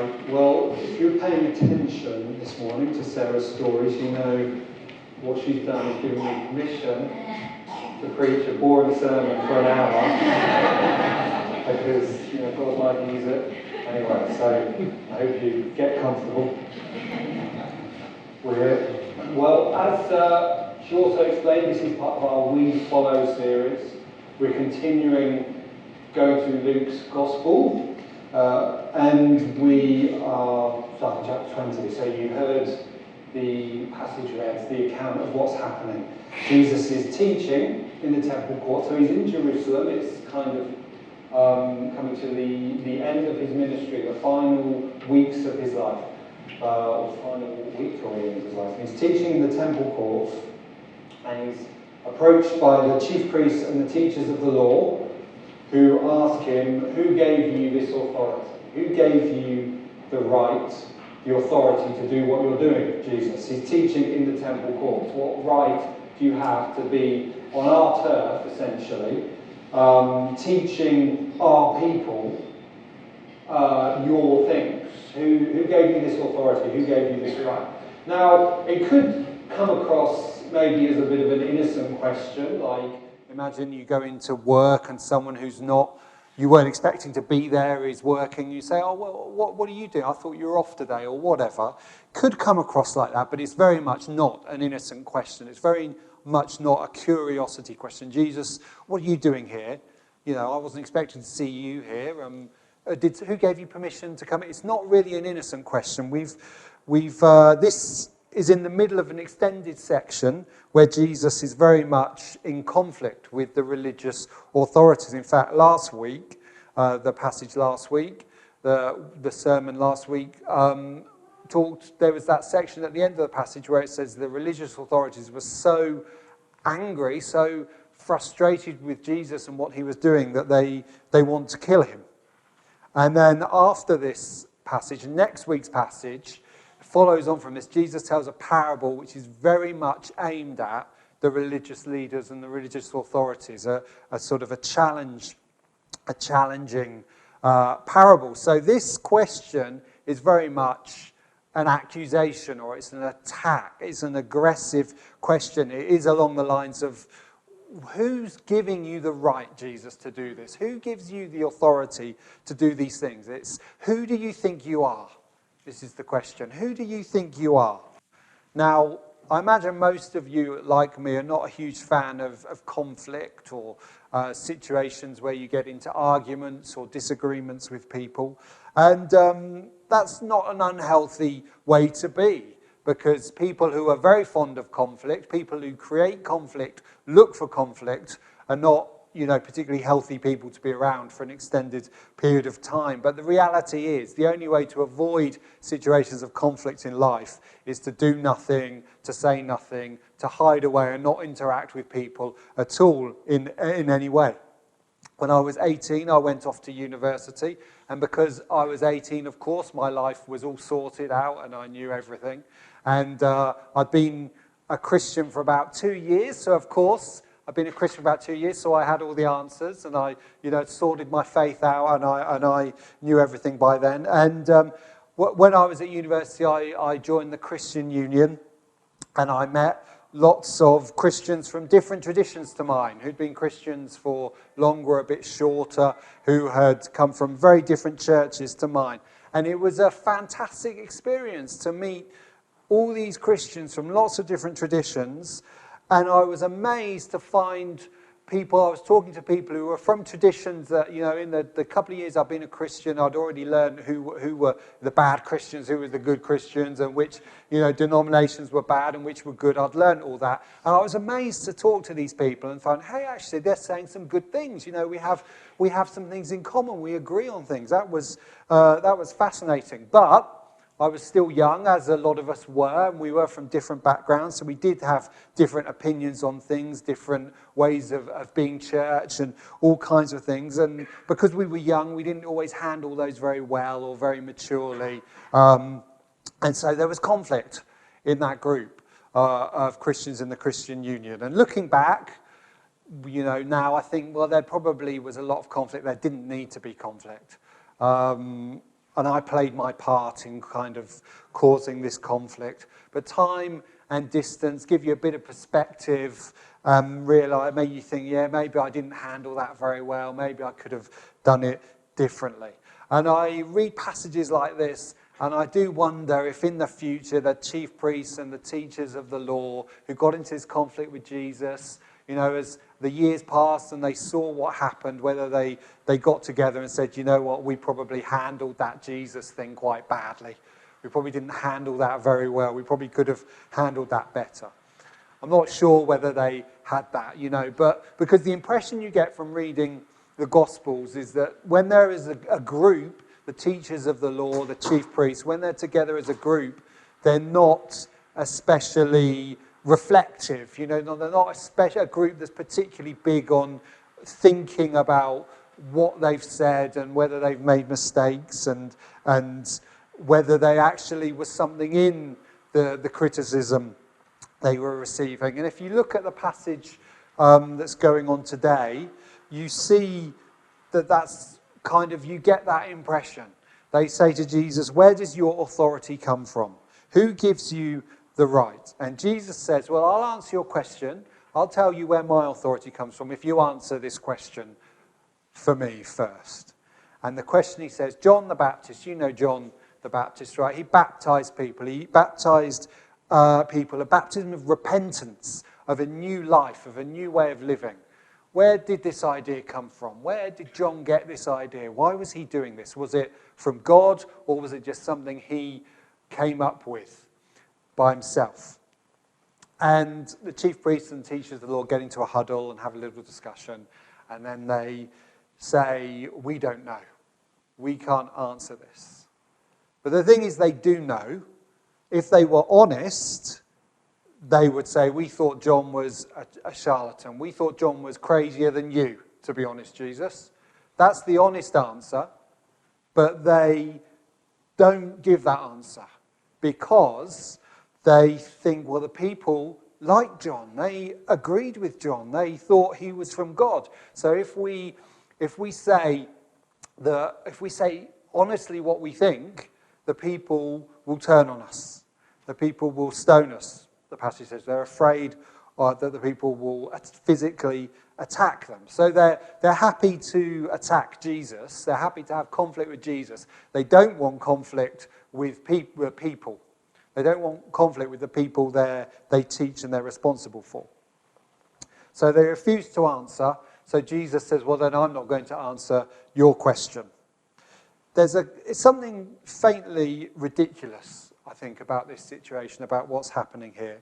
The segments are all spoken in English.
Right, well, if you're paying attention this morning to Sarah's stories, you know what she's done is given me permission to preach a boring sermon for an hour because, God might use it. Anyway, so I hope you get comfortable with it. Well, as she also explained, this is part of our We Follow series. We're continuing going through Luke's Gospel. And we are starting chapter 20. So you heard the passage read, the account of what's happening. Jesus is teaching in the temple court. So he's in Jerusalem. It's kind of coming to the end of his ministry, the final weeks of his life, or final week or years of his life. And he's teaching in the temple court, and he's approached by the chief priests and the teachers of the law, who ask him, who gave you this authority? Who gave you the right, the authority to do what you're doing, Jesus? He's teaching in the temple courts. What right do you have to be on our turf, essentially, teaching our people your things? Who gave you this authority? Who gave you this right? Now, it could come across maybe as a bit of an innocent question, like, imagine you go into work and someone you weren't expecting to be there is working. You say, oh, well, what are you doing? I thought you were off today or whatever. Could come across like that, but it's very much not an innocent question. It's very much not a curiosity question. Jesus, what are you doing here? I wasn't expecting to see you here. Who gave you permission to come? It's not really an innocent question. This is in the middle of an extended section where Jesus is very much in conflict with the religious authorities. In fact, last week, the passage last week, the sermon last week, there was that section at the end of the passage where it says the religious authorities were so angry, so frustrated with Jesus and what he was doing that they want to kill him. And then after this passage, next week's passage, follows on from this. Jesus tells a parable which is very much aimed at the religious leaders and the religious authorities, a sort of a challenging parable. So this question is very much an accusation, or it's an attack. It's an aggressive question. It is along the lines of, who's giving you the right, Jesus, to do this? Who gives you the authority to do these things? It's, who do you think you are? This is the question. Who do you think you are? Now, I imagine most of you, like me, are not a huge fan of conflict or situations where you get into arguments or disagreements with people. And that's not an unhealthy way to be, because people who are very fond of conflict, people who create conflict, look for conflict, are not particularly healthy people to be around for an extended period of time. But the reality is, the only way to avoid situations of conflict in life is to do nothing, to say nothing, to hide away and not interact with people at all in any way. When I was 18, I went off to university, and because I was 18, of course, my life was all sorted out and I knew everything. And I'd been a Christian for about 2 years, so of course, I've been a Christian for about 2 years, so I had all the answers, and I, sorted my faith out, and I knew everything by then. And when I was at university, I joined the Christian Union, and I met lots of Christians from different traditions to mine, who'd been Christians for longer, a bit shorter, who had come from very different churches to mine. And it was a fantastic experience to meet all these Christians from lots of different traditions. And I was amazed to find people, I was talking to people who were from traditions that, in the couple of years I've been a Christian, I'd already learned who were the bad Christians, who were the good Christians, and which, denominations were bad and which were good. I'd learned all that. And I was amazed to talk to these people and find, hey, actually, they're saying some good things. We have some things in common. We agree on things. That was fascinating. But I was still young, as a lot of us were, and we were from different backgrounds, so we did have different opinions on things, different ways of being church and all kinds of things. And because we were young, we didn't always handle those very well or very maturely. And so there was conflict in that group of Christians in the Christian Union. And looking back, now I think, well, there probably was a lot of conflict. There didn't need to be conflict. and I played my part in kind of causing this conflict. But time and distance give you a bit of perspective, realize, make you think, yeah, maybe I didn't handle that very well, maybe I could have done it differently. And I read passages like this, and I do wonder if in the future the chief priests and the teachers of the law who got into this conflict with Jesus, as the years passed and they saw what happened, whether they got together and said, you know what, we probably handled that Jesus thing quite badly. We probably didn't handle that very well. We probably could have handled that better. I'm not sure whether they had that, but because the impression you get from reading the Gospels is that when there is a group, the teachers of the law, the chief priests, when they're together as a group, they're not especially reflective. They're not a group that's particularly big on thinking about what they've said and whether they've made mistakes and whether they actually was something in the criticism they were receiving. And if you look at the passage that's going on today, you see that's kind of, you get that impression. They say to Jesus, where does your authority come from? Who gives you the right? And Jesus says, well, I'll answer your question. I'll tell you where my authority comes from if you answer this question for me first. And the question, he says, John the Baptist, you know John the Baptist, right? He baptized people. He baptized people, a baptism of repentance, of a new life, of a new way of living. Where did this idea come from? Where did John get this idea? Why was he doing this? Was it from God, or was it just something he came up with by himself? And the chief priests and teachers of the law get into a huddle and have a little discussion, and then they say, we don't know. We can't answer this. But the thing is, they do know. If they were honest, they would say, we thought John was a charlatan. We thought John was crazier than you, to be honest, Jesus. That's the honest answer. But they don't give that answer because they think, well, the people like John. They agreed with John. They thought he was from God. So if we say honestly what we think, the people will turn on us. The people will stone us. The passage says they're afraid that the people will physically attack them. So they're happy to attack Jesus. They're happy to have conflict with Jesus. They don't want conflict with people. They don't want conflict with the people they teach and they're responsible for. So they refuse to answer. So Jesus says, well, then I'm not going to answer your question. It's something faintly ridiculous, I think, about this situation, about what's happening here.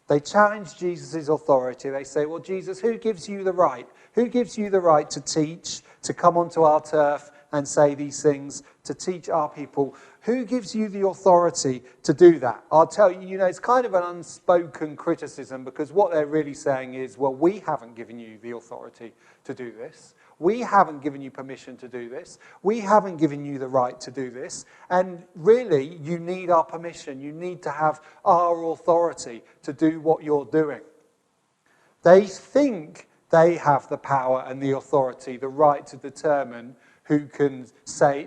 They challenge Jesus' authority. They say, well, Jesus, who gives you the right? Who gives you the right to teach, to come onto our turf and say these things, to teach our people? Who gives you the authority to do that? I'll tell you, it's kind of an unspoken criticism, because what they're really saying is, well, we haven't given you the authority to do this. We haven't given you permission to do this. We haven't given you the right to do this. And really, you need our permission. You need to have our authority to do what you're doing. They think they have the power and the authority, the right to determine who can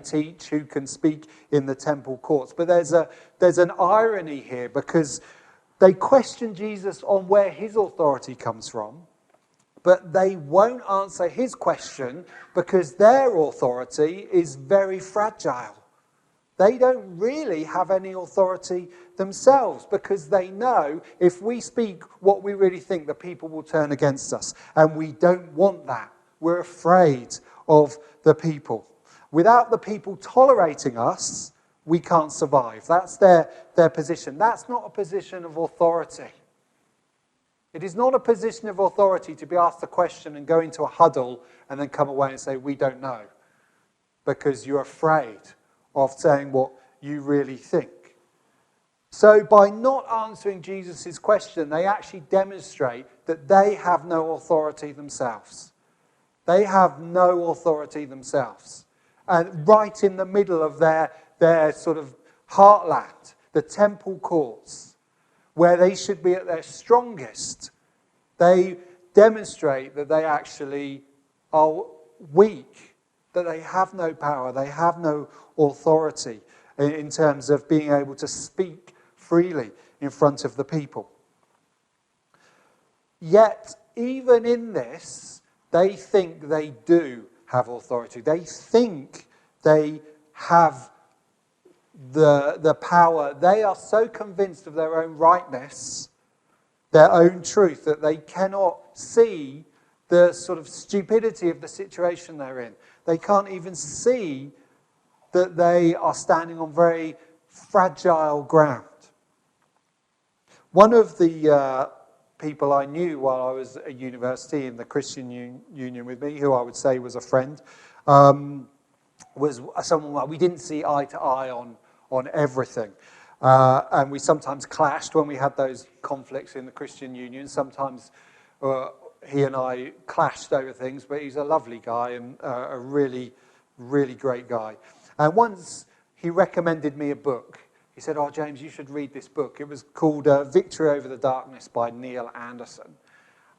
teach, who can speak in the temple courts. But there's an irony here, because they question Jesus on where his authority comes from, but they won't answer his question because their authority is very fragile. They don't really have any authority themselves, because they know if we speak what we really think, the people will turn against us. And we don't want that. We're afraid of the people. Without the people tolerating us, we can't survive. That's their position. That's not a position of authority. It is not a position of authority to be asked a question and go into a huddle and then come away and say, we don't know, because you're afraid of saying what you really think. So by not answering Jesus' question, they actually demonstrate that they have no authority themselves. They have no authority themselves. And right in the middle of their sort of heartland, the temple courts, where they should be at their strongest, they demonstrate that they actually are weak that they have no power, they have no authority in terms of being able to speak freely in front of the people. Yet, even in this, they think they do have authority. They think they have the power. They are so convinced of their own rightness, their own truth, that they cannot see the sort of stupidity of the situation they're in. They can't even see that they are standing on very fragile ground. One of the people I knew while I was at university in the Christian Union with me, who I would say was a friend, was someone we didn't see eye to eye on everything. And we sometimes clashed when we had those conflicts in the Christian Union. Sometimes he and I clashed over things, but he's a lovely guy and a really, really great guy. And once he recommended me a book. He said, "Oh, James, you should read this book." It was called Victory Over the Darkness by Neil Anderson.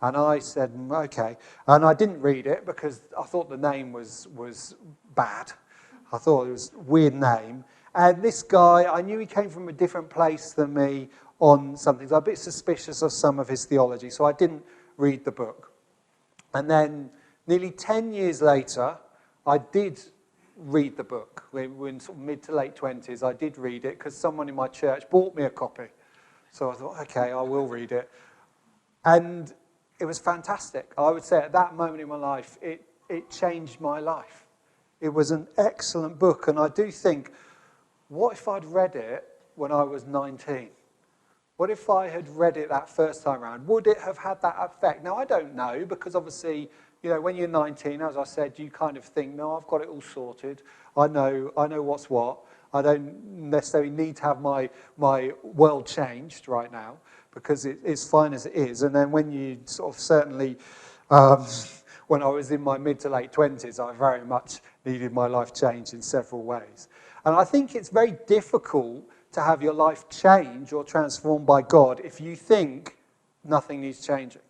And I said, okay. And I didn't read it because I thought the name was bad. I thought it was a weird name. And this guy, I knew he came from a different place than me on some things. I was a bit suspicious of some of his theology, so I didn't read the book. And then nearly 10 years later, I did read the book. In sort of mid to late 20s, I did read it because someone in my church bought me a copy. So I thought, okay, I will read it. And it was fantastic. I would say at that moment in my life, it changed my life. It was an excellent book. And I do think, what if I'd read it when I was 19? What if I had read it that first time around? Would it have had that effect? Now, I don't know, because obviously, when you're 19, as I said, you kind of think, no, I've got it all sorted. I know what's what. I don't necessarily need to have my world changed right now, because it's fine as it is. And then when you sort of certainly, when I was in my mid to late 20s, I very much needed my life changed in several ways. And I think it's very difficult to have your life change or transformed by God if you think nothing needs changing.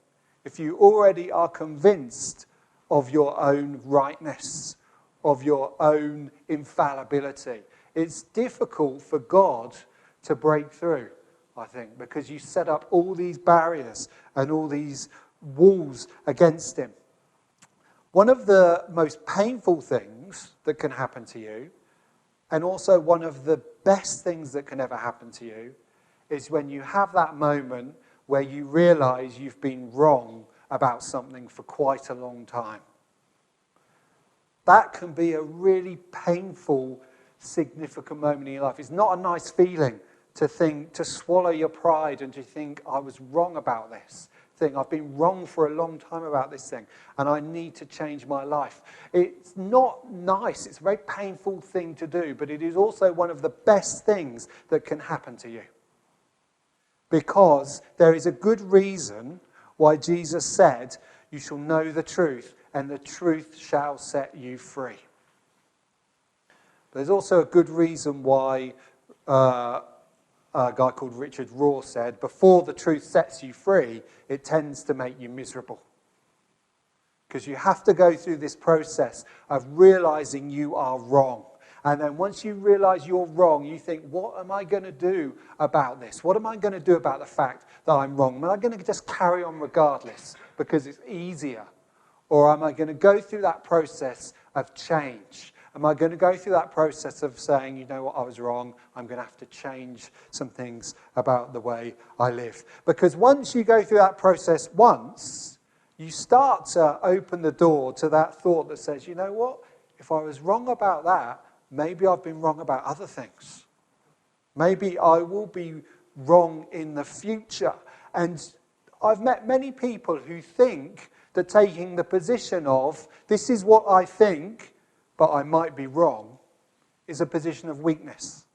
If you already are convinced of your own rightness, of your own infallibility, it's difficult for God to break through, I think, because you set up all these barriers and all these walls against him. One of the most painful things that can happen to you, and also one of the best things that can ever happen to you, is when you have that moment where you realize you've been wrong about something for quite a long time. That can be a really painful, significant moment in your life. It's not a nice feeling to swallow your pride and to think, I was wrong about this thing. I've been wrong for a long time about this thing, and I need to change my life. It's not nice. It's a very painful thing to do, but it is also one of the best things that can happen to you. Because there is a good reason why Jesus said, you shall know the truth, and the truth shall set you free. There's also a good reason why a guy called Richard Rohr said, before the truth sets you free, it tends to make you miserable. Because you have to go through this process of realizing you are wrong. And then once you realize you're wrong, you think, what am I going to do about this? What am I going to do about the fact that I'm wrong? Am I going to just carry on regardless because it's easier? Or am I going to go through that process of change? Am I going to go through that process of saying, you know what, I was wrong, I'm going to have to change some things about the way I live? Because once you go through that process once, you start to open the door to that thought that says, you know what, if I was wrong about that, maybe I've been wrong about other things. Maybe I will be wrong in the future. And I've met many people who think that taking the position of, this is what I think, but I might be wrong, is a position of weakness.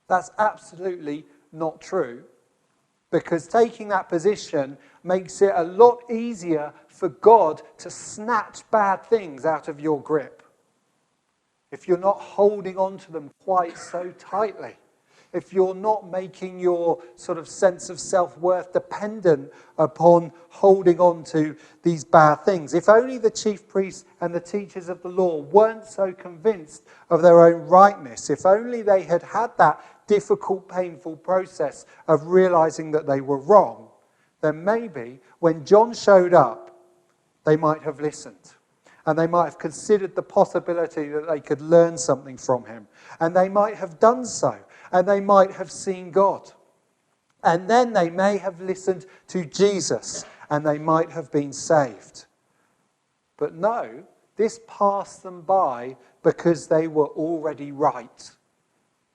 That's absolutely not true, because taking that position makes it a lot easier for God to snatch bad things out of your grip if you're not holding on to them quite so tightly. if you're not making your sort of sense of self-worth dependent upon holding on to these bad things. If only the chief priests and the teachers of the law weren't so convinced of their own rightness, if only they had had that difficult, painful process of realizing that they were wrong, then maybe when John showed up, they might have listened. And they might have considered the possibility that they could learn something from him. And they might have done so. And they might have seen God. And then they may have listened to Jesus. And they might have been saved. But no, this passed them by because they were already right.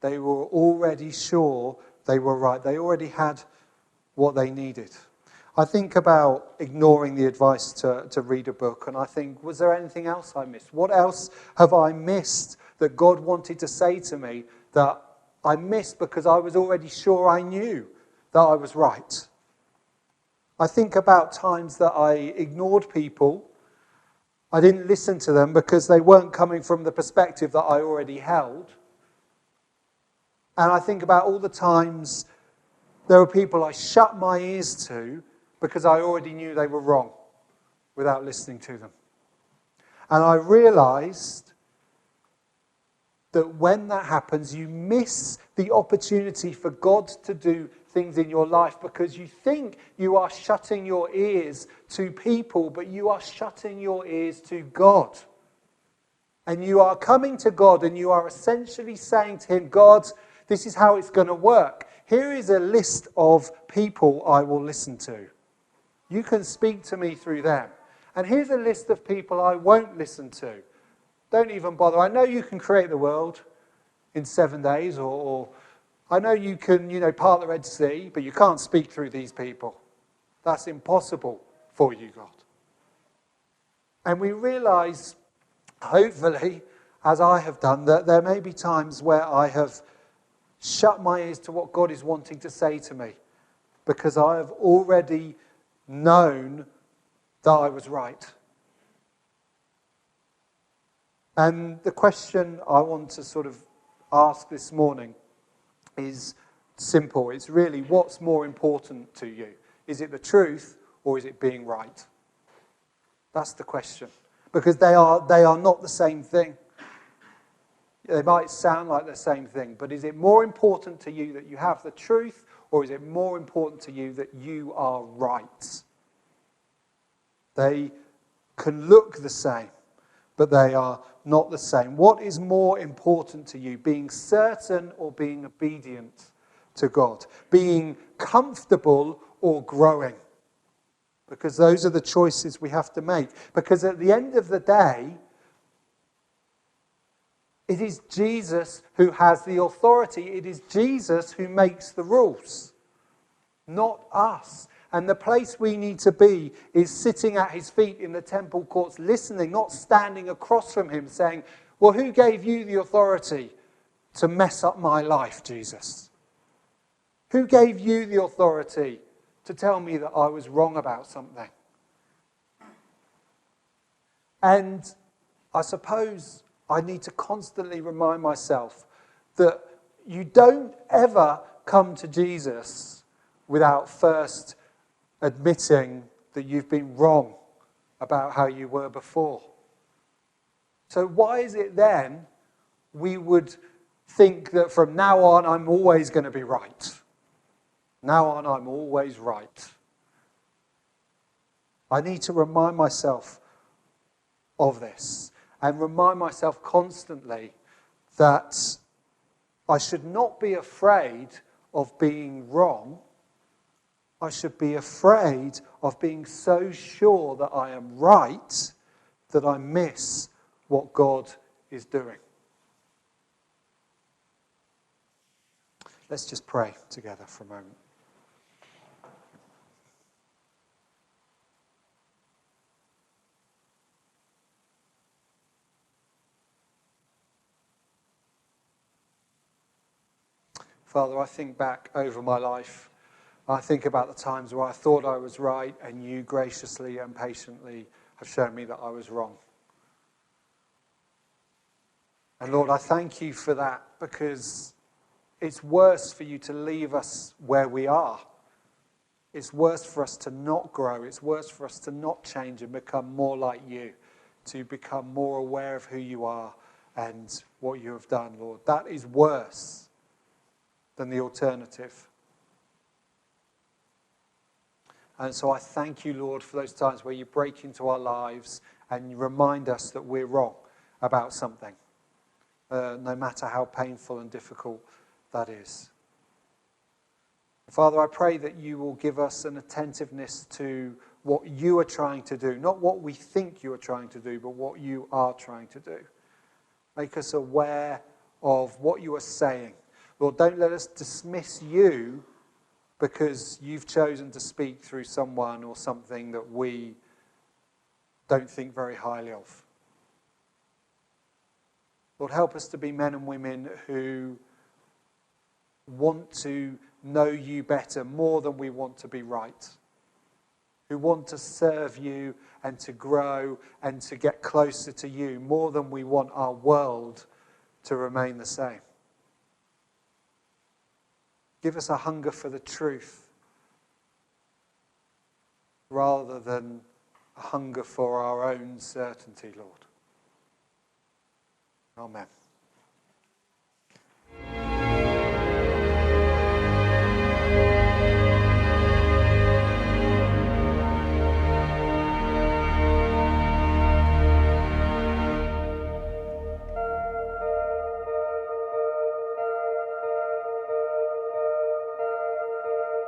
They were already sure they were right. They already had what they needed. I think about ignoring the advice to read a book, and I think, was there anything else I missed? What else have I missed that God wanted to say to me that I missed because I was already sure I knew that I was right? I think about times that I ignored people. I didn't listen to them because they weren't coming from the perspective that I already held. And I think about all the times there were people I shut my ears to because I already knew they were wrong without listening to them. And I realized that when that happens, you miss the opportunity for God to do things in your life because you think you are shutting your ears to people, but you are shutting your ears to God. And you are coming to God and you are essentially saying to him, God, this is how it's going to work. Here is a list of people I will listen to. You can speak to me through them. And here's a list of people I won't listen to. Don't even bother. I know you can create the world in 7 days, or I know you can, part the Red Sea, but you can't speak through these people. That's impossible for you, God. And we realize, hopefully, as I have done, that there may be times where I have shut my ears to what God is wanting to say to me because I have already known that I was right. And the question I want to sort of ask this morning is simple. It's really, what's more important to you? Is it the truth or is it being right? That's the question. Because they are not the same thing. They might sound like the same thing, but is it more important to you that you have the truth, or is it more important to you that you are right? They can look the same, but they are not the same. What is more important to you, being certain or being obedient to God? Being comfortable or growing? Because those are the choices we have to make. Because at the end of the day, it is Jesus who has the authority. It is Jesus who makes the rules, not us. And the place we need to be is sitting at his feet in the temple courts, listening, not standing across from him saying, well, who gave you the authority to mess up my life, Jesus? Who gave you the authority to tell me that I was wrong about something? And I suppose I need to constantly remind myself that you don't ever come to Jesus without first admitting that you've been wrong about how you were before. So why is it then we would think that from now on I'm always going to be right? Now on I'm always right. I need to remind myself of this and remind myself constantly that I should not be afraid of being wrong. I should be afraid of being so sure that I am right that I miss what God is doing. Let's just pray together for a moment. Father, I think back over my life. I think about the times where I thought I was right and you graciously and patiently have shown me that I was wrong. And Lord, I thank you for that because it's worse for you to leave us where we are. It's worse for us to not grow. It's worse for us to not change and become more like you, to become more aware of who you are and what you have done, Lord. That is worse than the alternative. And so I thank you, Lord, for those times where you break into our lives and you remind us that we're wrong about something, no matter how painful and difficult that is. Father, I pray that you will give us an attentiveness to what you are trying to do, not what we think you are trying to do, but what you are trying to do. Make us aware of what you are saying. Lord, don't let us dismiss you because you've chosen to speak through someone or something that we don't think very highly of. Lord, help us to be men and women who want to know you better more than we want to be right, who want to serve you and to grow and to get closer to you more than we want our world to remain the same. Give us a hunger for the truth rather than a hunger for our own certainty, Lord. Amen.